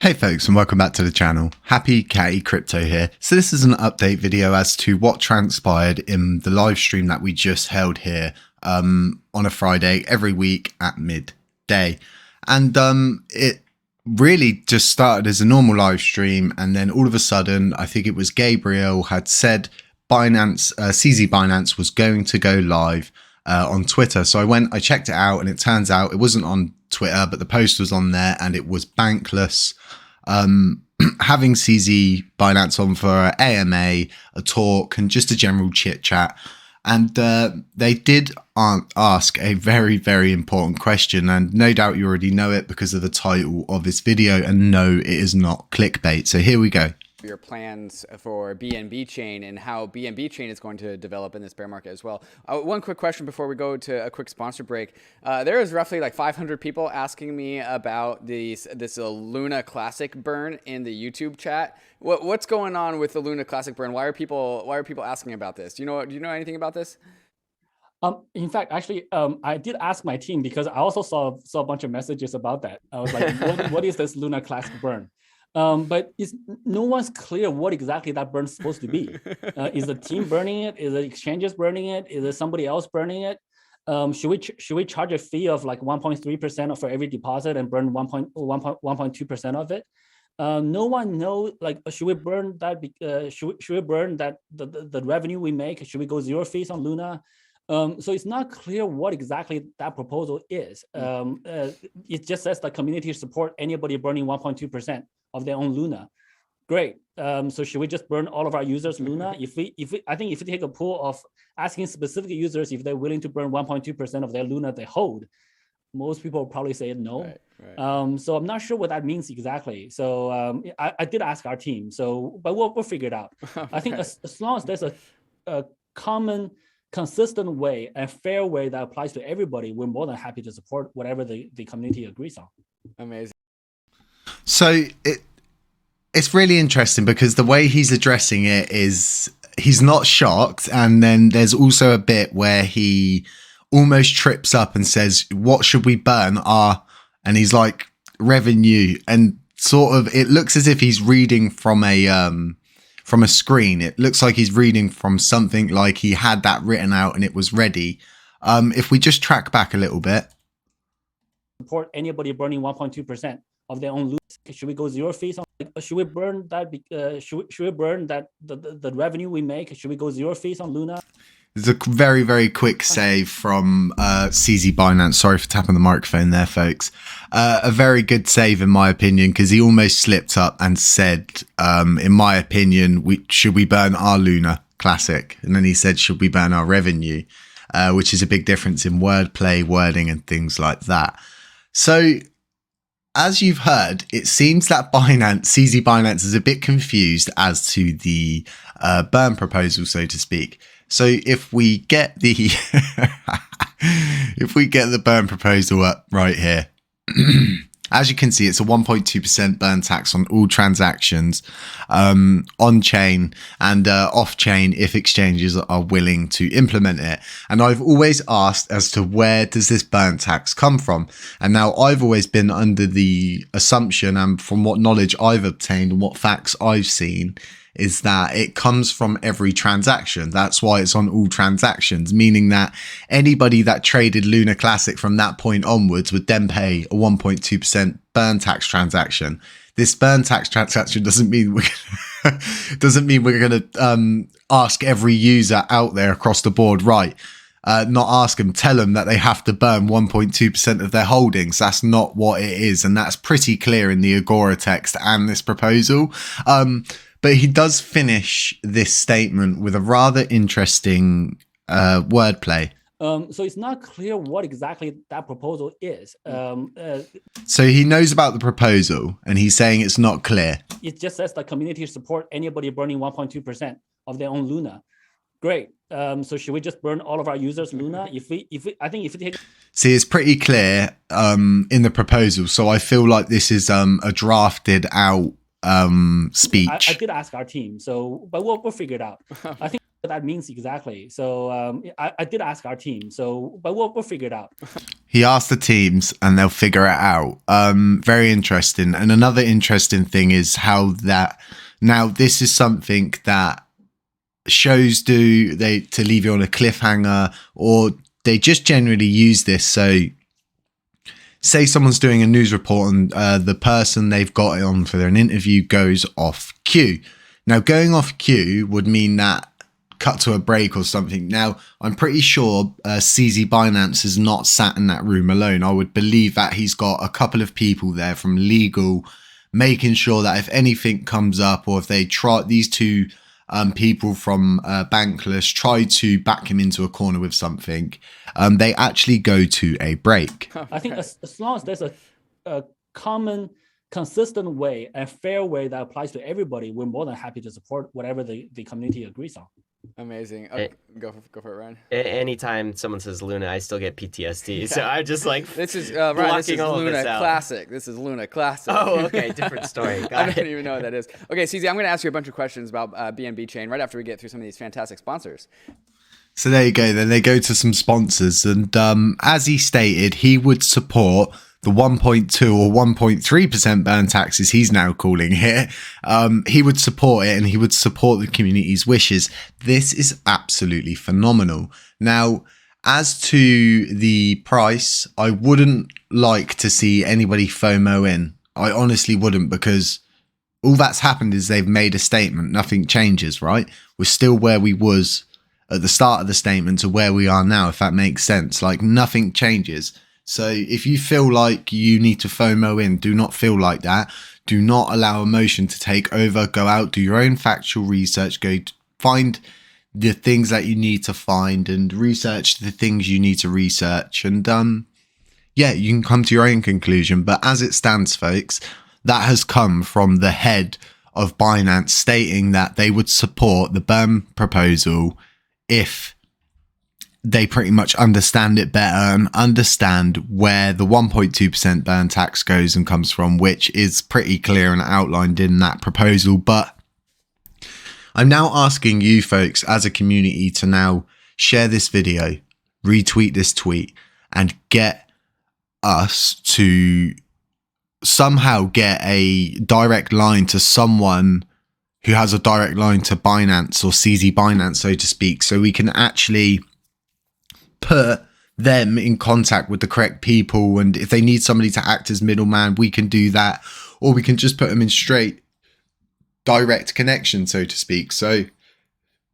Hey folks, and welcome back to the channel. HappyCattyCrypto here. So this is an update video as to what transpired in the live stream that we just held here on a Friday every week at midday. And it really just started as a normal live stream, and then all of a sudden, I think it was Gabriel had said BINANCE, CZ BINANCE was going to go live on Twitter. So I checked it out, and it turns out it wasn't on Twitter, but the post was on there, and it was bankless. Having CZ BINANCE on for an AMA, a talk, and just a general chit chat. And they did ask a very, very important question, and no doubt you already know it because of the title of this video, and no, it is not clickbait. So here we go. Your plans for BNB chain and how BNB chain is going to develop in this bear market as well. One quick question before we go to a quick sponsor break. There is roughly like 500 people asking me about this Luna Classic burn in the YouTube chat. What's going on with the Luna Classic burn? Why are people asking about this? Do you know anything about this? In fact, actually, I did ask my team because I also saw a bunch of messages about that. I was like, what is this Luna Classic burn? But no one's clear what exactly that burn is supposed to be. Is the team burning it? Is the exchanges burning it? Is it somebody else burning it? Should we charge a fee of like 1.3% for every deposit and burn 1.2% of it? No one knows. Like, should we burn that? Should we burn that the revenue we make? Should we go zero fees on Luna? So it's not clear what exactly that proposal is. It just says the community support anybody burning 1.2% of their own Luna. Great. So should we just burn all of our users Luna? I think if we take a pool of asking specific users if they're willing to burn 1.2% of their Luna they hold, most people will probably say no. Right. So I'm not sure what that means exactly. So I did ask our team. But we'll figure it out. Okay. I think as long as there's a common, consistent way and fair way that applies to everybody, we're more than happy to support whatever the community agrees on. Amazing. So it's really interesting because the way he's addressing it is he's not shocked, and then there's also a bit where he almost trips up and says, what should we burn? And he's like, revenue, and sort of it looks as if he's reading from a screen. It looks like he's reading from something like he had that written out and it was ready. If we just track back a little bit. Support anybody burning 1.2% of their own loot. Should we go zero fees on? Should we burn that? Should we burn that the revenue we make? Should we go zero fees on Luna? There's a very, very quick save from CZ BINANCE. Sorry for tapping the microphone there, folks. A very good save in my opinion, because he almost slipped up and said, in my opinion, should we burn our Luna Classic? And then he said, should we burn our revenue? Which is a big difference in wordplay, wording, and things like that. So, as you've heard, it seems that CZ BINANCE is a bit confused as to the burn proposal, so to speak. So if we get the burn proposal up right here, as you can see, it's a 1.2% burn tax on all transactions on chain and off chain if exchanges are willing to implement it. And I've always asked as to where does this burn tax come from? And now I've always been under the assumption, and from what knowledge I've obtained and what facts I've seen, is that it comes from every transaction. That's why it's on all transactions, meaning that anybody that traded Luna Classic from that point onwards would then pay a 1.2% burn tax transaction. This burn tax transaction doesn't mean we're going to ask every user out there across the board, right? Not ask them, tell them that they have to burn 1.2% of their holdings. That's not what it is, and that's pretty clear in the Agora text and this proposal. But he does finish this statement with a rather interesting wordplay. So it's not clear what exactly that proposal is. So he knows about the proposal and he's saying it's not clear. It just says the community support anybody burning 1.2% of their own Luna. Great. So should we just burn all of our users Luna? I think if we take. See, it's pretty clear in the proposal. So I feel like this is a drafted out speech. I did ask our team, but we'll figure it out. I think that means exactly. So I did ask our team. So, but we'll figure it out. He asked the teams and they'll figure it out. Very interesting. And another interesting thing is how that now this is something that shows do they to leave you on a cliffhanger, or they just generally use this. So say someone's doing a news report and the person they've got on for an interview goes off cue. Now going off cue would mean that cut to a break or something. Now, I'm pretty sure CZ Binance is not sat in that room alone. I would believe that he's got a couple of people there from legal, making sure that if anything comes up, or if they try, these two people from Bankless try to back him into a corner with something, they actually go to a break. I think as long as there's a common, consistent way, a fair way that applies to everybody, we're more than happy to support whatever the community agrees on. Amazing. Okay, go for it, Ryan. Anytime someone says Luna, I still get PTSD. So I'm just like, this is Ryan. This is Luna Classic. This is Luna Classic. Oh, okay, different story. I don't even know what that is. Okay, CZ, I'm going to ask you a bunch of questions about BNB Chain right after we get through some of these fantastic sponsors. So there you go. Then they go to some sponsors, and as he stated, he would support the 1.2 or 1.3% burn taxes he's now calling here. He would support it, and he would support the community's wishes. This is absolutely phenomenal. Now, as to the price, I wouldn't like to see anybody FOMO in. I honestly wouldn't, because all that's happened is they've made a statement. Nothing changes, right? We're still where we was at the start of the statement to where we are now, if that makes sense. Like, nothing changes. So if you feel like you need to FOMO in, do not feel like that. Do not allow emotion to take over. Go out, do your own factual research, go find the things that you need to find and research the things you need to research. And yeah, you can come to your own conclusion. But as it stands, folks, that has come from the head of Binance stating that they would support the burn proposal if they pretty much understand it better and understand where the 1.2% burn tax goes and comes from, which is pretty clear and outlined in that proposal. But I'm now asking you folks as a community to now share this video, retweet this tweet, and get us to somehow get a direct line to someone who has a direct line to Binance or CZ Binance, so to speak, so we can actually put them in contact with the correct people. And if they need somebody to act as middleman, we can do that, or we can just put them in straight direct connection, so to speak. So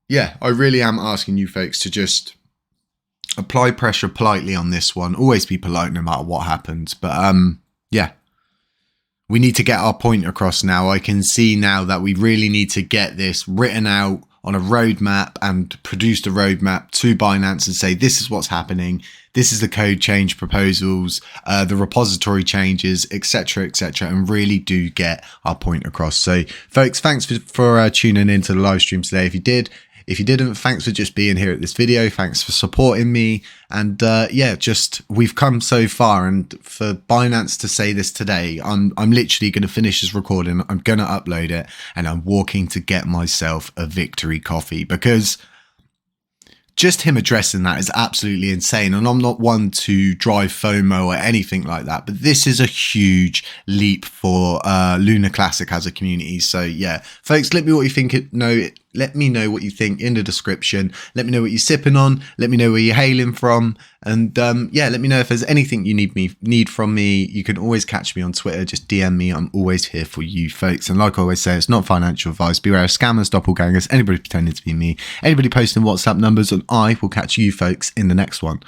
yeah, I really am asking you folks to just apply pressure politely on this one. Always be polite no matter what happens. But yeah, we need to get our point across now. I can see now that we really need to get this written out on a roadmap and produce a roadmap to Binance and say, this is what's happening. This is the code change proposals, the repository changes, etc., and really do get our point across. So folks, thanks for tuning into the live stream today. If you didn't, thanks for just being here at this video. Thanks for supporting me. And yeah, just we've come so far. And for Binance to say this today, I'm literally going to finish this recording. I'm going to upload it, and I'm walking to get myself a victory coffee, because just him addressing that is absolutely insane. And I'm not one to drive FOMO or anything like that, but this is a huge leap for Luna Classic as a community. So yeah, folks, let me know what you think. Let me know what you think in the description. Let me know what you're sipping on. Let me know where you're hailing from. And yeah, let me know if there's anything you need from me. You can always catch me on Twitter. Just DM me. I'm always here for you folks. And like I always say, it's not financial advice. Beware of scammers, doppelgangers, anybody pretending to be me, anybody posting WhatsApp numbers, and I will catch you folks in the next one.